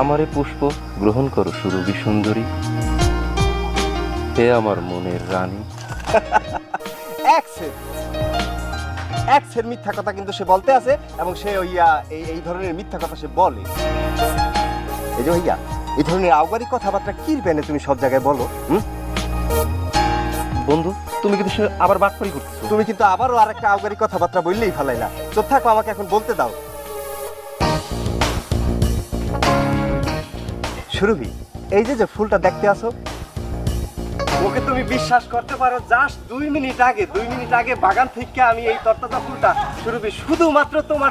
আমারে পুষ্প গ্রহণ করো সুরভি সুন্দরী, হে আমার মনের রানী। এক্সের মিথ্যা কথা কিন্তু সে বলতে আছে, এবং সে এই ধরনের মিথ্যা কথা সে বলে। এই যে ভাইয়া, এই ধরনের আওগারি কথাবার্তা কিরবেনে তুমি সব জায়গায় বলো। বন্ধু, তুমি কিন্তু আবার বাটপারি করতেছো। তুমি কিন্তু আবারও আরেকটা আওগারি কথাবার্তা বললেই ফেলাইলা। চুপ থাকো, আমাকে এখন বলতে দাও। সুরভি, এই যে ফুলটা দেখতে আসো, ওকে তুমি বিশ্বাস করতে পারো, জাস্ট 2 মিনিট আগে বাগান থেকে আমি এই তরতাজা ফুলটা সুরভি শুধুমাত্র তোমার